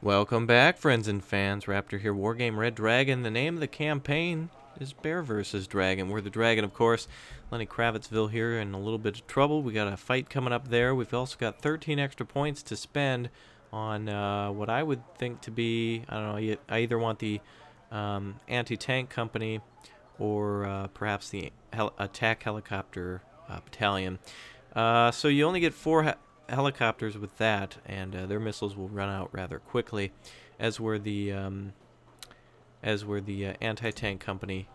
Welcome back, friends and fans. Raptor here, Wargame Red Dragon. The name of the campaign is Bear vs. Dragon. We're the dragon, of course. Lenny Kravitzville here in a little bit of trouble. We got a fight coming up there. We've also got 13 extra points to spend on what I would think to be, I don't know, I either want the anti-tank company or perhaps the attack helicopter battalion. So you only get 4 helicopters with that, and their missiles will run out rather quickly, as were the anti-tank company.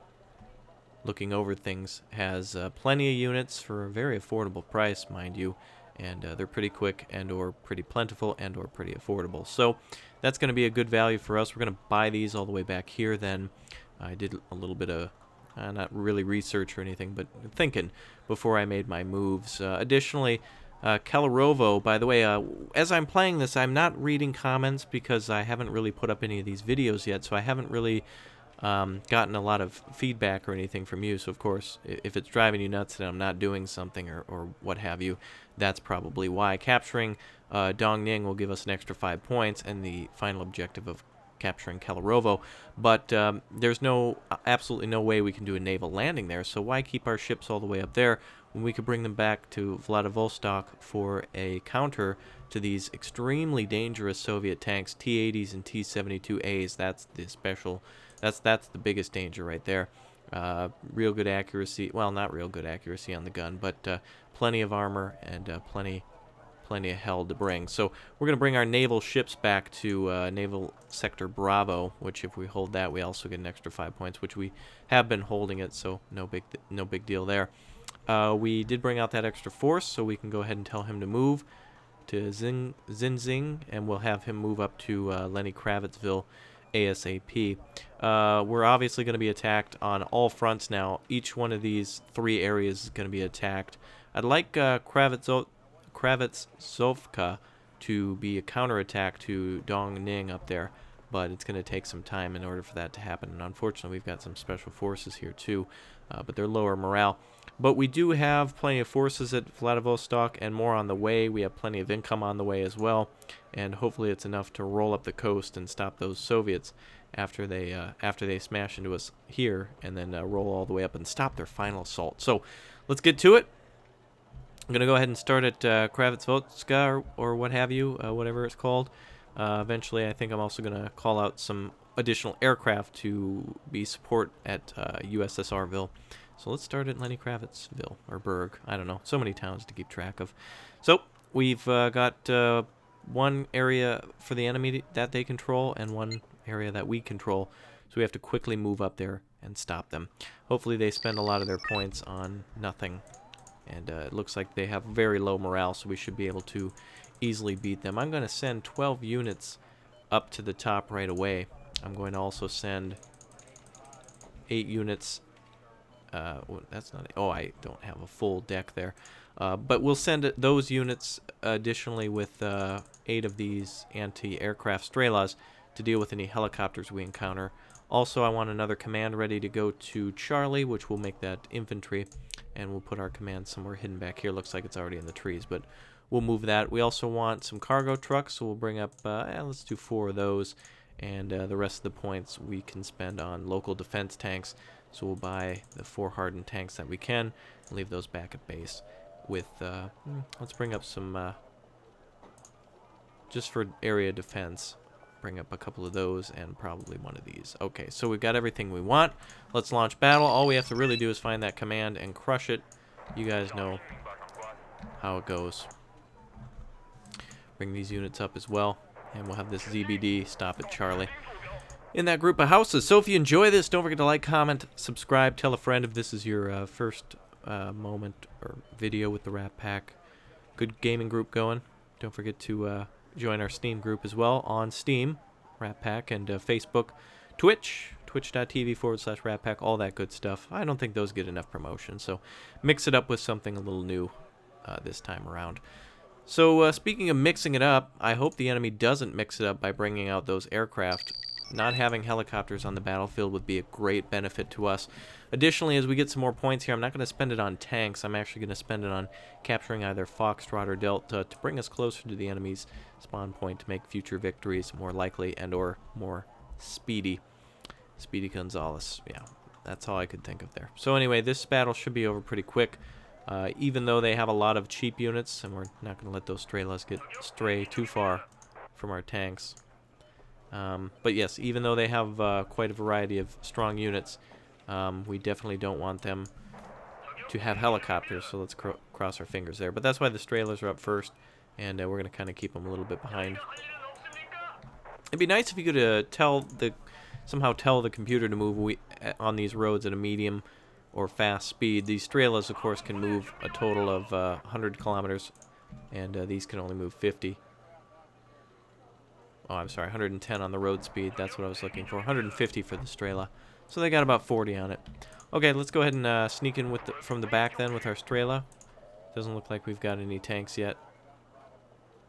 Looking over things has plenty of units for a very affordable price, mind you, and they're pretty quick and or pretty plentiful and or pretty affordable. So that's going to be a good value for us. We're going to buy these all the way back here. Then I did a little bit of not really research or anything, but thinking before I made my moves. Additionally, Kalarovo, by the way, as I'm playing this, I'm not reading comments because I haven't really put up any of these videos yet, so I haven't really gotten a lot of feedback or anything from you. So, of course, if it's driving you nuts that I'm not doing something or what have you, that's probably why. Capturing Dongning will give us an extra 5 points and the final objective of capturing Kalarovo, but there's absolutely no way we can do a naval landing there, so why keep our ships all the way up there when we could bring them back to Vladivostok for a counter to these extremely dangerous Soviet tanks, T-80s and T-72As. That's the special, that's the biggest danger right there. Real good accuracy, well, not real good accuracy on the gun, but plenty of armor and plenty of hell to bring. So we're going to bring our naval ships back to Naval Sector Bravo, which if we hold that, we also get an extra 5 points, which we have been holding it, so no big deal there. We did bring out that extra force, so we can go ahead and tell him to move to Zinzing, and we'll have him move up to Lenny Kravitzville ASAP. We're obviously going to be attacked on all fronts now. Each one of these 3 areas is going to be attacked. I'd like Kravitzovka to be a counterattack to Dongning up there, but it's going to take some time in order for that to happen. And unfortunately, we've got some special forces here too, but they're lower morale. But we do have plenty of forces at Vladivostok and more on the way. We have plenty of income on the way as well, and hopefully it's enough to roll up the coast and stop those Soviets after they smash into us here, and then roll all the way up and stop their final assault. So let's get to it. I'm going to go ahead and start at Kravitzovka or what have you, whatever it's called. Eventually, I think I'm also going to call out some additional aircraft to be support at USSR Ville. So let's start at Lenny Kravitzville, or Berg. I don't know. So many towns to keep track of. So we've got one area for the enemy that they control and one area that we control. So we have to quickly move up there and stop them. Hopefully they spend a lot of their points on nothing. And it looks like they have very low morale, so we should be able to easily beat them. I'm going to send 12 units up to the top right away. I'm going to also send 8 units. That's not... Oh, I don't have a full deck there. But we'll send those units additionally with 8 of these anti-aircraft Strelas to deal with any helicopters we encounter. Also, I want another command ready to go to Charlie, which will make that infantry. And we'll put our command somewhere hidden back here. Looks like it's already in the trees, but we'll move that. We also want some cargo trucks, so we'll bring up, let's do 4 of those. And the rest of the points we can spend on local defense tanks. So we'll buy the 4 hardened tanks that we can and leave those back at base. With, let's bring up some, just for area defense. Bring up a couple of those and probably one of these. Okay, so we've got everything we want. Let's launch battle. All we have to really do is find that command and crush it. You guys know how it goes. Bring these units up as well. And we'll have this ZBD stop at Charlie in that group of houses. So if you enjoy this, don't forget to like, comment, subscribe, tell a friend if this is your first moment or video with the Rat Pack. Good gaming group going. Don't forget to join our Steam group as well on Steam, Rat Pack, and Facebook, Twitch, twitch.tv/Rat Pack, all that good stuff. I don't think those get enough promotion, so mix it up with something a little new this time around. So speaking of mixing it up, I hope the enemy doesn't mix it up by bringing out those aircraft not having helicopters on the battlefield would be a great benefit to us. Additionally, as we get some more points here, I'm not going to spend it on tanks. I'm actually going to spend it on capturing either Foxtrot or Delta to bring us closer to the enemy's spawn point to make future victories more likely and or more speedy. Speedy Gonzalez. Yeah, that's all I could think of there. So anyway, this battle should be over pretty quick. Even though they have a lot of cheap units, and we're not going to let those Strelas stray too far from our tanks. But yes, even though they have quite a variety of strong units, we definitely don't want them to have helicopters, so let's cross our fingers there. But that's why the Strelas are up first, and we're going to kind of keep them a little bit behind. It'd be nice if you could somehow tell the computer to move on these roads at a medium or fast speed. These Strelas, of course, can move a total of 100 kilometers, and these can only move 50. Oh, I'm sorry, 110 on the road speed. That's what I was looking for. 150 for the Strela. So they got about 40 on it. Okay, let's go ahead and sneak in from the back then with our Strela. Doesn't look like we've got any tanks yet.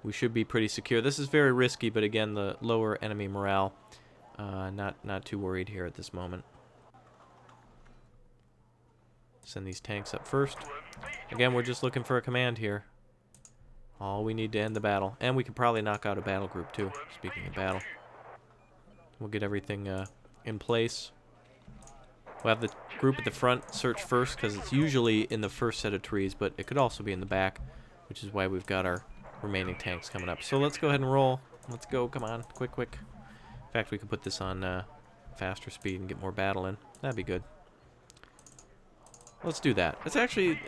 We should be pretty secure. This is very risky, but again, the lower enemy morale. Not too worried here at this moment. Send these tanks up first. Again, we're just looking for a command here. All we need to end the battle. And we could probably knock out a battle group too, speaking of battle. We'll get everything in place. We'll have the group at the front search first, because it's usually in the first set of trees, but it could also be in the back, which is why we've got our remaining tanks coming up. So let's go ahead and roll. Let's go, come on, quick. In fact, we could put this on faster speed and get more battle in. That'd be good. Let's do that. It's actually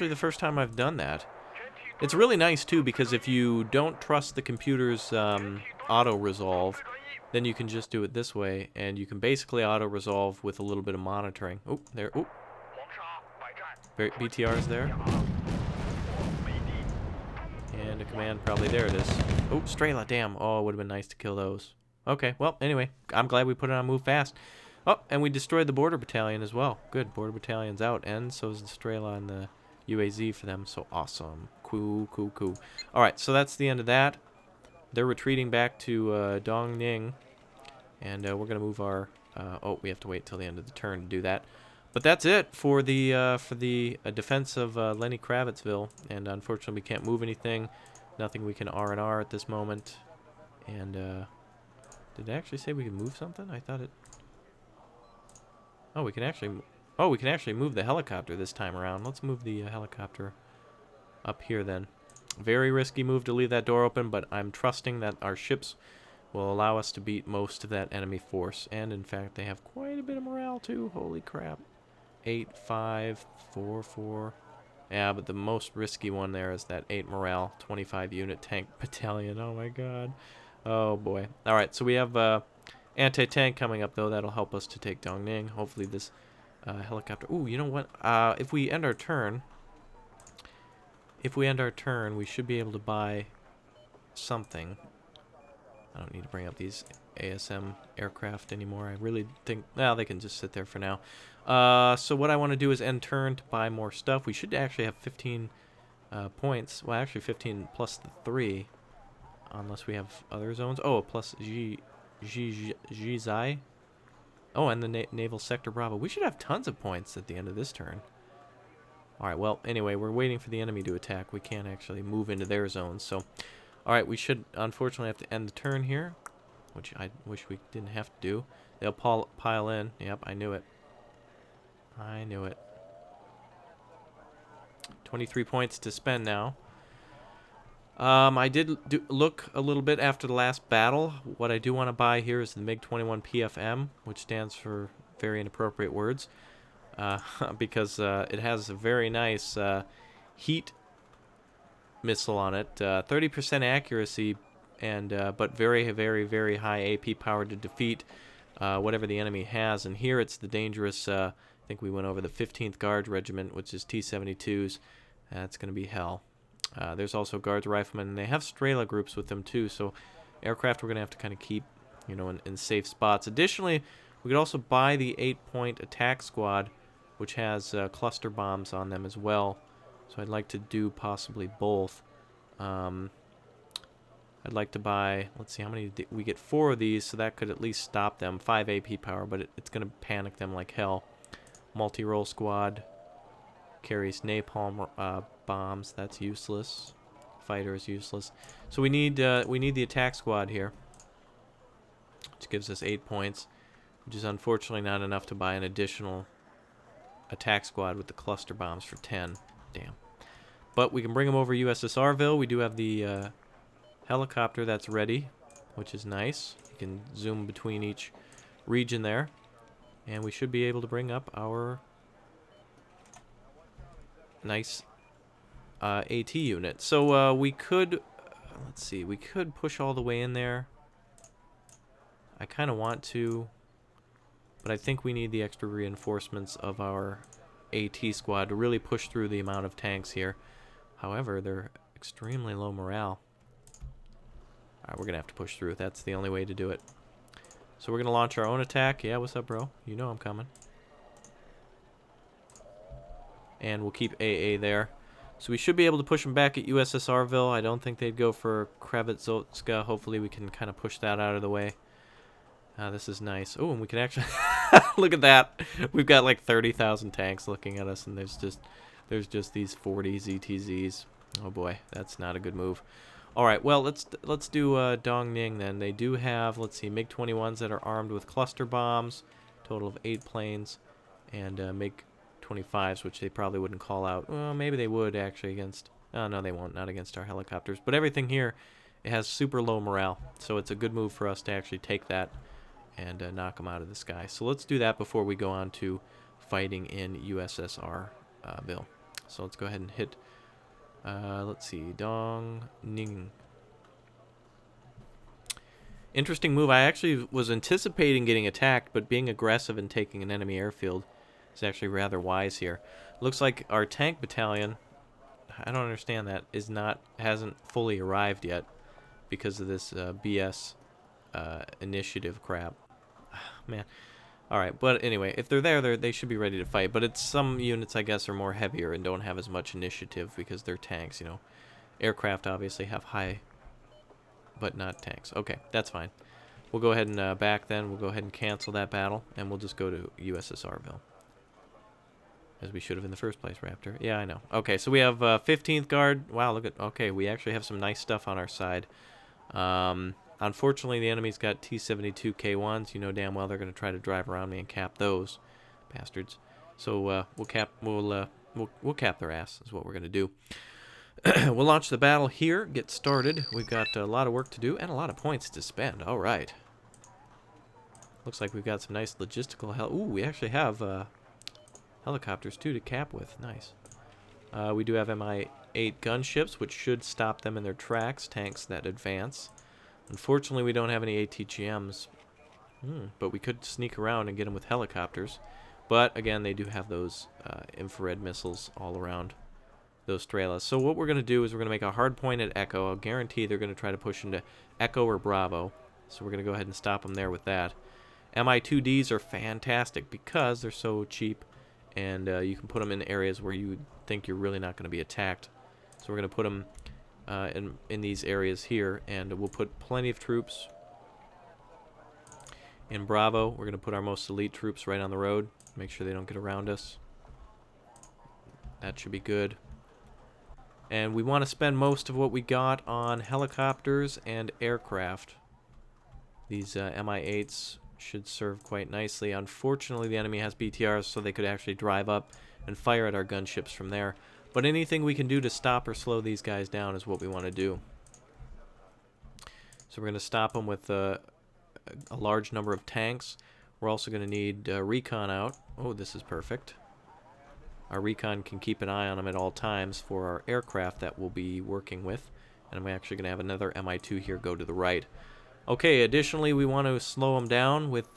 the first time I've done that. It's really nice too, because if you don't trust the computer's auto-resolve, then you can just do it this way, and you can basically auto-resolve with a little bit of monitoring. Oh, there. Oh, BTR's there. And a command probably. There it is. Oh, Strela, damn. Oh, it would have been nice to kill those. Okay, well, anyway, I'm glad we put it on move fast. Oh, and we destroyed the border battalion as well. Good, border battalion's out, and so is the Strela and the UAZ for them, so awesome. Cool. Alright, so that's the end of that. They're retreating back to Dongning, and we're going to move our... oh, we have to wait till the end of the turn to do that. But that's it for the defense of Lenny Kravitzville, and unfortunately we can't move anything. Nothing we can R&R at this moment. And, did it actually say we can move something? I thought it... Oh, we can actually move the helicopter this time around. Let's move the helicopter up here then. Very risky move to leave that door open, but I'm trusting that our ships will allow us to beat most of that enemy force. And in fact, they have quite a bit of morale too. Holy crap. 8, 5, 4, 4. Yeah, but the most risky one there is that 8 morale, 25 unit tank battalion. Oh my god. Oh boy. Alright, so we have anti-tank coming up though. That'll help us to take Dongning. Hopefully this helicopter... Ooh, you know what? If we end our turn... we should be able to buy something. I don't need to bring up these ASM aircraft anymore. I really think... Well, they can just sit there for now. So what I want to do is end turn to buy more stuff. We should actually have 15 points. Well, actually 15 plus the 3. Unless we have other zones. Oh, plus Zai. Oh, and the Naval Sector Bravo. We should have tons of points at the end of this turn. Alright, well, anyway, we're waiting for the enemy to attack. We can't actually move into their zones, so... Alright, we should, unfortunately, have to end the turn here, which I wish we didn't have to do. They'll pile in. Yep, I knew it. 23 points to spend now. I did look a little bit after the last battle. What I do want to buy here is the MiG-21 PFM, which stands for very inappropriate words. Because it has a very nice heat missile on it, 30% accuracy, and but very high AP power to defeat whatever the enemy has. And here it's the dangerous. I think we went over the 15th Guard Regiment, which is T-72s. That's going to be hell. There's also Guards Riflemen, and they have Strela groups with them too. So aircraft we're going to have to kind of keep, you know, in safe spots. Additionally, we could also buy the 8-point attack squad, which has cluster bombs on them as well. So I'd like to do possibly both. I I'd like to buy, let's see, how many, we get 4 of these, so that could at least stop them. 5 AP power, but it's going to panic them like hell. Multi-roll squad carries napalm bombs. That's useless. Fighter is useless. So we need the attack squad here, which gives us 8 points, which is unfortunately not enough to buy an additional attack squad with the cluster bombs for 10. Damn. But we can bring them over USSR Ville. We do have the helicopter that's ready, which is nice. You can zoom between each region there. And we should be able to bring up our nice AT unit. So we could, let's see, we could push all the way in there. I kind of want to, but I think we need the extra reinforcements of our AT squad to really push through the amount of tanks here. However, they're extremely low morale. Alright, we're going to have to push through. That's the only way to do it. So we're going to launch our own attack. Yeah, what's up, bro? You know I'm coming. And we'll keep AA there. So we should be able to push them back at USSR Ville. I don't think they'd go for Kravitz-Zotska. Hopefully we can kind of push that out of the way. This is nice. Oh, and we can actually... Look at that. We've got like 30,000 tanks looking at us, and there's just these 40 ZTZs. Oh boy, that's not a good move. All right, well, let's do Dong Ning then. They do have, let's see, MiG-21s that are armed with cluster bombs, total of 8 planes, and MiG-25s, which they probably wouldn't call out. Well, maybe they would actually against. Oh, no, they won't. Not against our helicopters. But everything here, it has super low morale, so it's a good move for us to actually take that and knock them out of the sky. So let's do that before we go on to fighting in USSR Ville. So let's go ahead and hit. Let's see, Dong Ning. Interesting move. I actually was anticipating getting attacked, but being aggressive and taking an enemy airfield is actually rather wise here. Looks like our tank battalion, I don't understand that, hasn't fully arrived yet because of this BS initiative crap. Man. Alright, but anyway, if they're there, they should be ready to fight. But it's some units, I guess, are more heavier and don't have as much initiative because they're tanks, you know. Aircraft obviously have high, but not tanks. Okay, that's fine. We'll go ahead and back then. We'll go ahead and cancel that battle, and we'll just go to USSR Ville. As we should have in the first place, Raptor. Yeah, I know. Okay, so we have 15th Guard. Wow, look at... Okay, we actually have some nice stuff on our side. Unfortunately, the enemy's got T-72 K1s. You know damn well they're going to try to drive around me and cap those bastards. So we'll cap their ass is what we're going to do. We'll launch the battle here. Get started. We've got a lot of work to do and a lot of points to spend. All right. Looks like we've got some nice logistical help. Ooh, we actually have helicopters too to cap with. Nice. We do have Mi-8 gunships, which should stop them in their tracks. Tanks that advance. Unfortunately, we don't have any ATGMs, but we could sneak around and get them with helicopters. But, again, they do have those infrared missiles all around those Strelas. So what we're going to do is we're going to make a hard point at Echo. I'll guarantee they're going to try to push into Echo or Bravo. So we're going to go ahead and stop them there with that. Mi-2Ds are fantastic because they're so cheap, and you can put them in areas where you think you're really not going to be attacked. So we're going to put them... in these areas here, and we'll put plenty of troops in Bravo. We're going to put our most elite troops right on the road, make sure they don't get around us. That should be good. And we want to spend most of what we got on helicopters and aircraft. These Mi-8s should serve quite nicely. Unfortunately, the enemy has BTRs, so they could actually drive up and fire at our gunships from there. But anything we can do to stop or slow these guys down is what we want to do. So we're going to stop them with a large number of tanks. We're also going to need recon out. Oh, this is perfect. Our recon can keep an eye on them at all times for our aircraft that we'll be working with. And I'm actually going to have another Mi-2 here go to the right. Okay, additionally, we want to slow them down with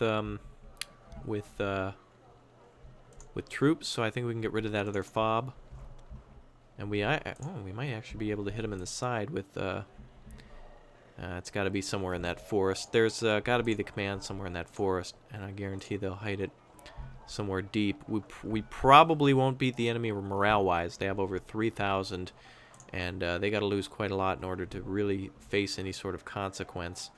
troops. So I think we can get rid of that other fob. And we might actually be able to hit them in the side with, it's got to be somewhere in that forest. There's got to be the command somewhere in that forest, and I guarantee they'll hide it somewhere deep. We probably won't beat the enemy morale-wise. They have over 3,000, and they got to lose quite a lot in order to really face any sort of consequence.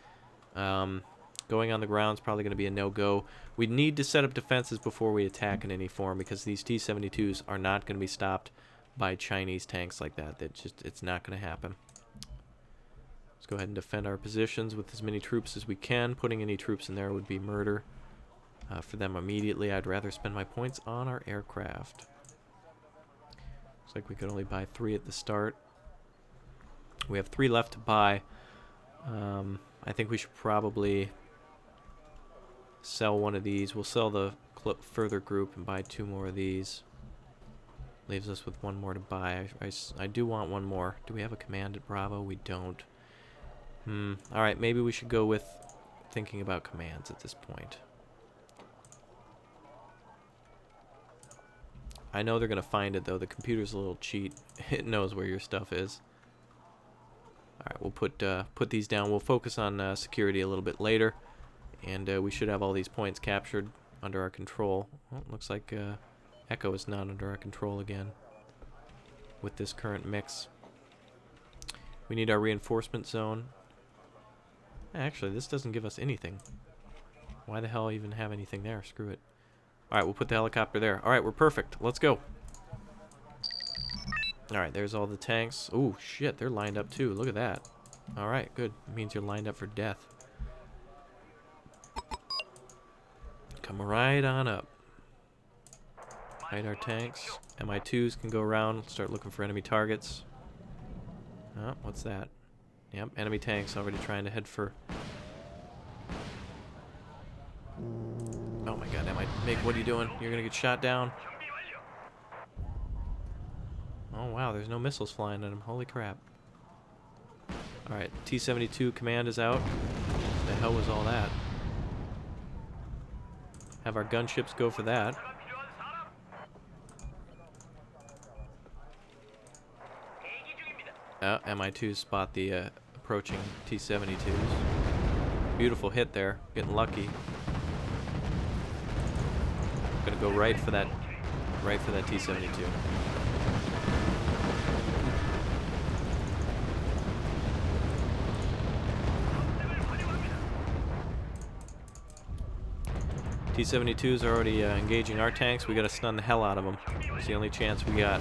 Going on the ground is probably going to be a no-go. We need to set up defenses before we attack in any form, because these T-72s are not going to be stopped by Chinese tanks like that. It's not going to happen. Let's go ahead and defend our positions with as many troops as we can. Putting any troops in there would be murder for them immediately. I'd rather spend my points on our aircraft. Looks like we could only buy 3 at the start. We have 3 left to buy. I think we should probably sell one of these. We'll sell the further group and buy 2 more of these. Leaves us with 1 more to buy. I do want 1 more. Do we have a command at Bravo? We don't. Alright, maybe we should go with thinking about commands at this point. I know they're going to find it, though. The computer's a little cheat. It knows where your stuff is. Alright, we'll put these down. We'll focus on security a little bit later. And we should have all these points captured under our control. Well, looks like Echo is not under our control again with this current mix. We need our reinforcement zone. Actually, this doesn't give us anything. Why the hell even have anything there? Screw it. Alright, we'll put the helicopter there. Alright, we're perfect. Let's go. Alright, there's all the tanks. Oh, shit, they're lined up too. Look at that. Alright, good. It means you're lined up for death. Come right on up. Hide our tanks. Mi-2s can go around, start looking for enemy targets. Oh, what's that? Yep, enemy tanks already trying to head for... Oh my god, Mig, what are you doing? You're gonna get shot down. Oh wow, there's no missiles flying at him. Holy crap. Alright, T-72 command is out. What the hell was all that? Have our gunships go for that. Mi-2s spot the approaching T-72s. Beautiful hit there. Getting lucky. Gonna go right for that T-72. T-72s are already engaging our tanks. We gotta stun the hell out of them. It's the only chance we got.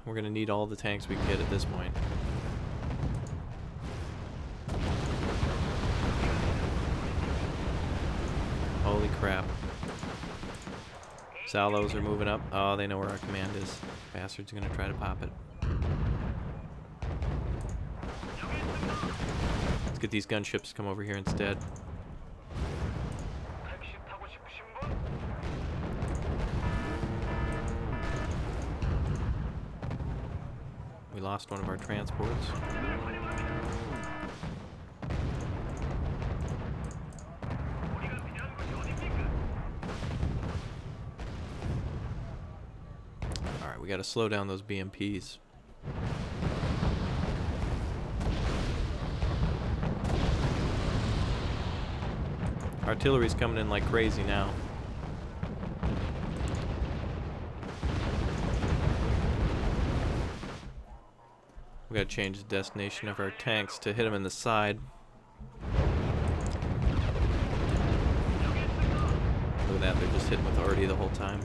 We're gonna need all the tanks we can get at this point. Holy crap. Salos are moving up. Oh, they know where our command is. Bastards are gonna try to pop it. Let's get these gunships to come over here instead. We lost one of our transports. Alright, we gotta slow down those BMPs. Artillery's coming in like crazy now. We gotta change the destination of our tanks to hit them in the side. Look at that, they're just hitting with arty the whole time.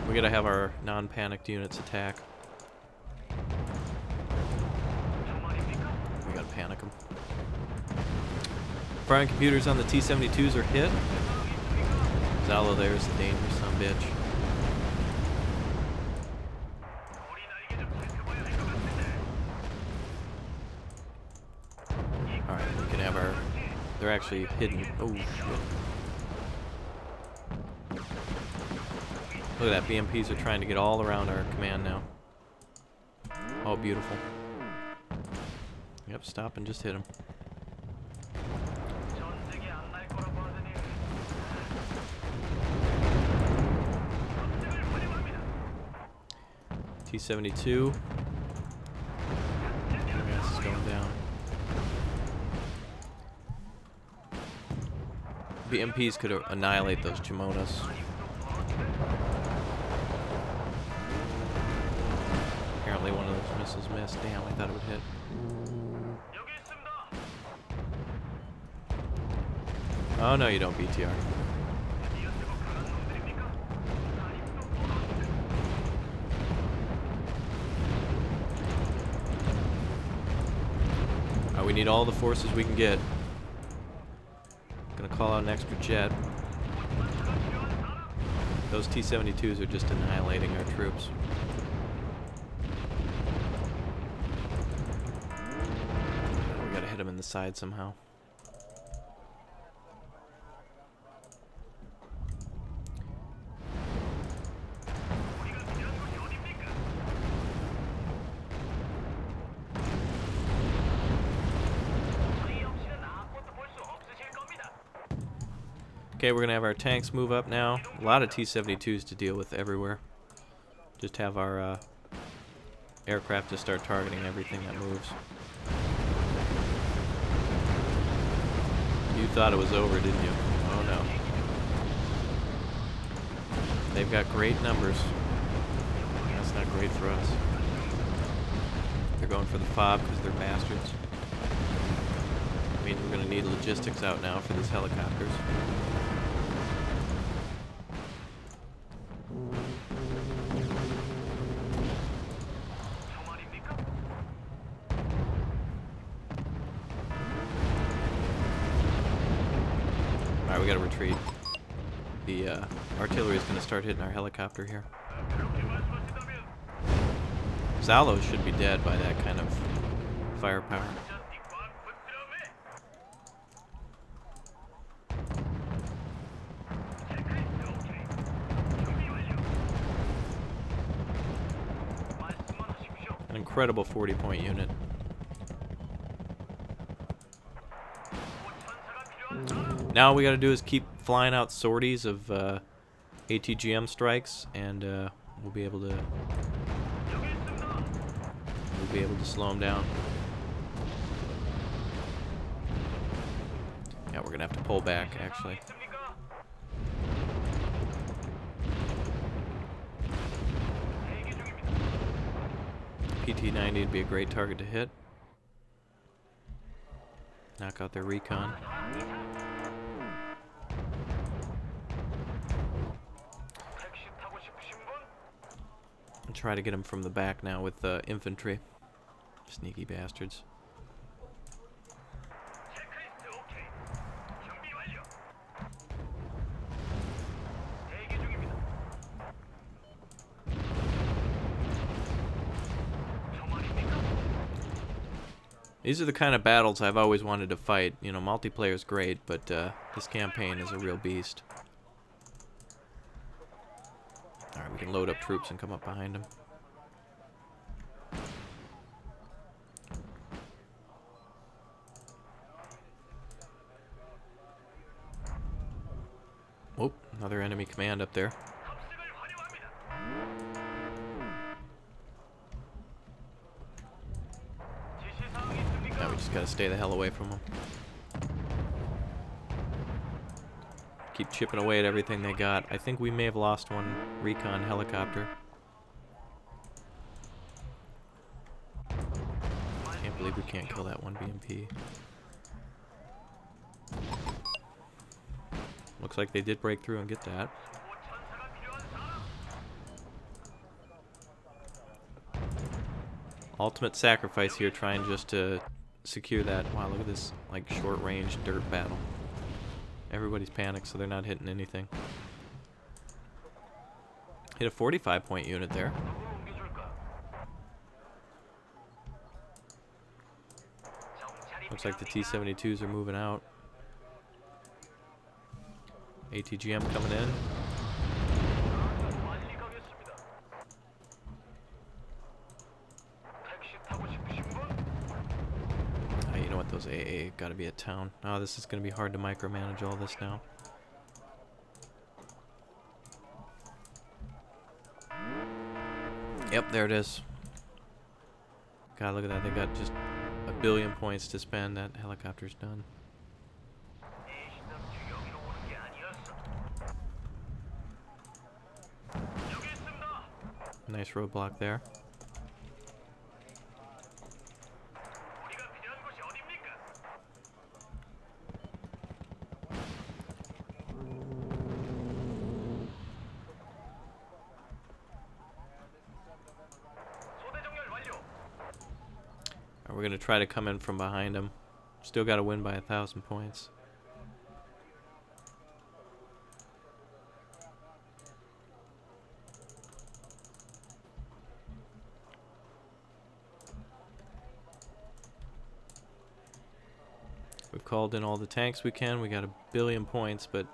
We gotta have our non-panicked units attack. We gotta panic them. Firing computers on the T-72s are hit. Zalo there is a dangerous son of a bitch. Alright, we can have our... They're actually hidden. Oh, shit. Look at that, BMPs are trying to get all around our command now. Oh, beautiful. Yep, stop and just hit them. T-72. BMPs could annihilate those Chimonas. Apparently one of those missiles missed. Damn, I thought it would hit. Oh no, you don't, BTR. We need all the forces we can get. Gonna call out an extra jet. Those T-72s are just annihilating our troops. We gotta hit them in the side somehow. Okay, we're going to have our tanks move up now. A lot of T-72s to deal with everywhere. Just have our aircraft to start targeting everything that moves. You thought it was over, didn't you? Oh no. They've got great numbers. That's not great for us. They're going for the FOB because they're bastards. I mean, we're going to need logistics out now for these helicopters. Alright, we gotta retreat. The artillery is gonna start hitting our helicopter here. Zalos should be dead by that kind of firepower. An incredible 40-point unit. Now all we gotta do is keep flying out sorties of ATGM strikes, and we'll be able to slow them down. Yeah, we're gonna have to pull back actually. PT-90 would be a great target to hit. Knock out their recon. And try to get them from the back now with infantry. Sneaky bastards. These are the kind of battles I've always wanted to fight. You know, multiplayer's great, but this campaign is a real beast. Alright, we can load up troops and come up behind them. Oh, another enemy command up there. Now we just gotta stay the hell away from them. Keep chipping away at everything they got. I think we may have lost one recon helicopter. Can't believe we can't kill that one BMP. Looks like they did break through and get that. Ultimate sacrifice here, trying just to secure that. Wow, look at this, like, short-range dirt battle. Everybody's panicked, so they're not hitting anything. Hit a 45-point unit there. Looks like the T-72s are moving out. ATGM coming in. You know what, those AA gotta be at town. Oh, this is gonna be hard to micromanage all this now. Yep, there it is. God, look at that. They got just 1 billion points to spend. That helicopter's done. Nice roadblock there. We're going to try to come in from behind him. Still got to win by 1,000 points. We've called in all the tanks we can. We got 1 billion points, but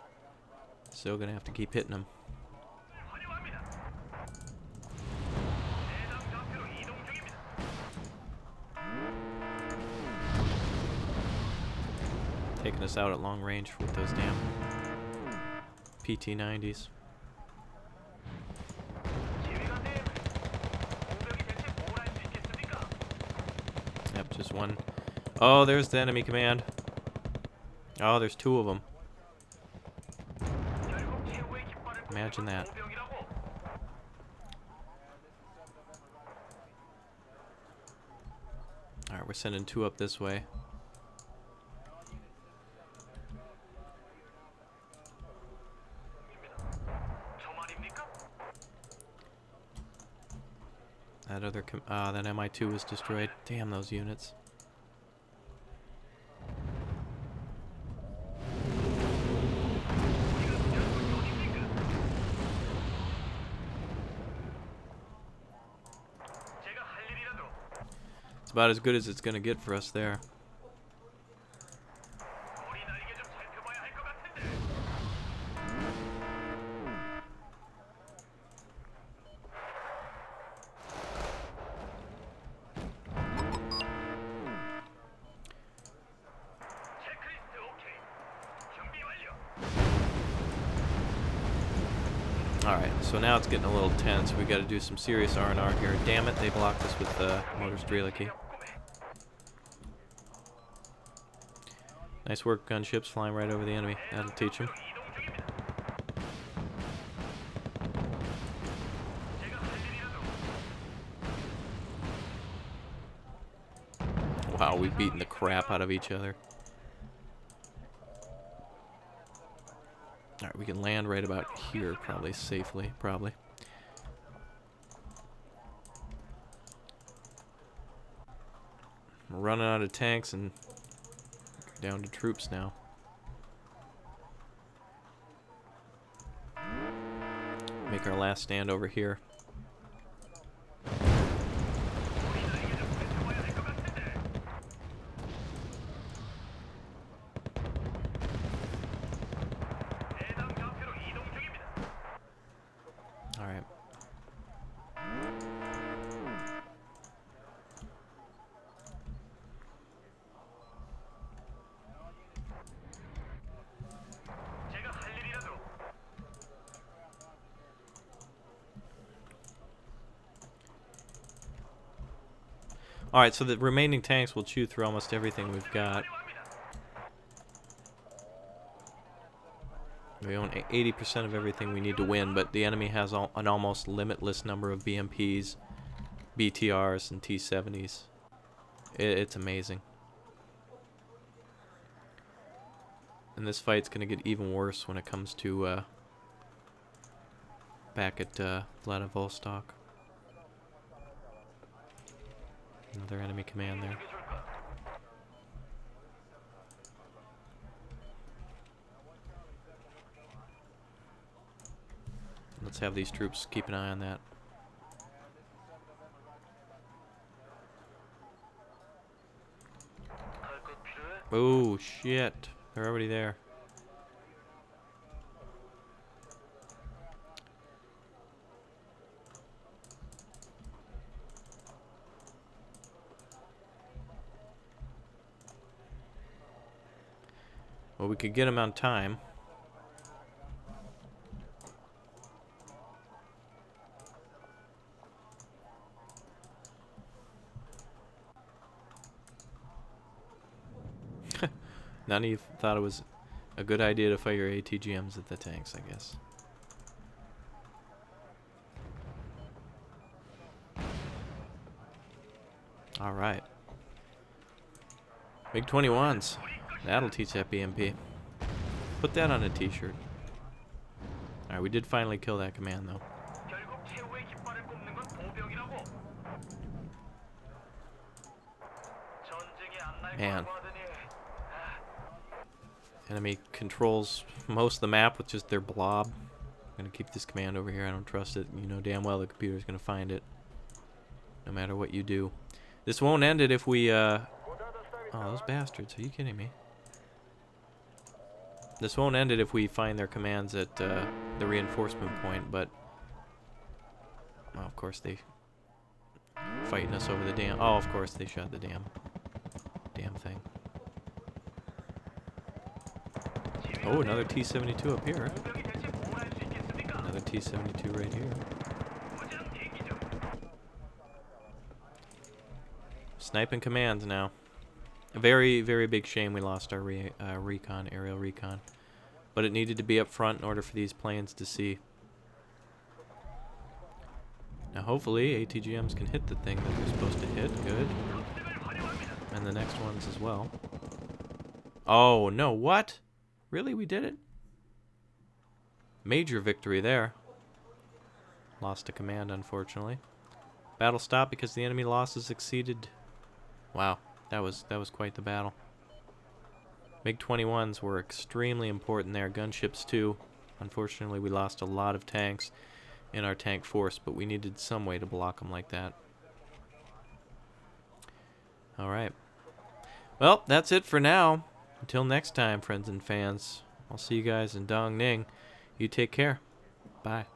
still going to have to keep hitting them. Taking us out at long range with those damn PT-90s. Yep, just one. Oh, there's the enemy command. Oh, there's 2 of them. Imagine that. Alright, we're sending 2 up this way. That other that MI2 was destroyed. Damn those units. It's about as good as it's gonna get for us there. Alright, so now it's getting a little tense. We got to do some serious R&R here. Damn it, they blocked us with motor strelicky. Nice work, gunships flying right over the enemy. That'll teach them. Wow, we've beaten the crap out of each other. Alright, we can land right about here, probably safely, probably. We're running out of tanks and down to troops now. Make our last stand over here. Alright. Alright, so the remaining tanks will chew through almost everything we've got. We own 80% of everything we need to win, but the enemy has an almost limitless number of BMPs, BTRs, and T-70s. It's amazing. And this fight's going to get even worse when it comes to back at Vladivostok. Another enemy command there. Let's have these troops keep an eye on that. Oh shit, they're already there. Well, we could get them on time. None of you thought it was a good idea to fire ATGMs at the tanks, I guess. Alright. Big 21s. That'll teach that BMP. Put that on a t-shirt. Alright, we did finally kill that command, though. Man. Enemy controls most of the map with just their blob. I'm going to keep this command over here. I don't trust it. You know damn well the computer's going to find it. No matter what you do. This won't end it if we, Oh, those bastards. Are you kidding me? This won't end it if we find their commands at the reinforcement point, but... Oh, of course they... Fighting us over the dam. Oh, of course they shot the damn thing. Oh, another T-72 up here. Another T-72 right here. Sniping commands now. A very, very big shame we lost our recon, aerial recon. But it needed to be up front in order for these planes to see. Now hopefully ATGMs can hit the thing that they're supposed to hit. Good. And the next ones as well. Oh, no, what? Really? We did it? Major victory there. Lost a command, unfortunately. Battle stopped because the enemy losses exceeded... Wow, that was quite the battle. MiG-21s were extremely important there. Gunships too. Unfortunately, we lost a lot of tanks in our tank force, but we needed some way to block them like that. Alright. Well, that's it for now. Until next time, friends and fans. I'll see you guys in Dong Ning. You take care. Bye.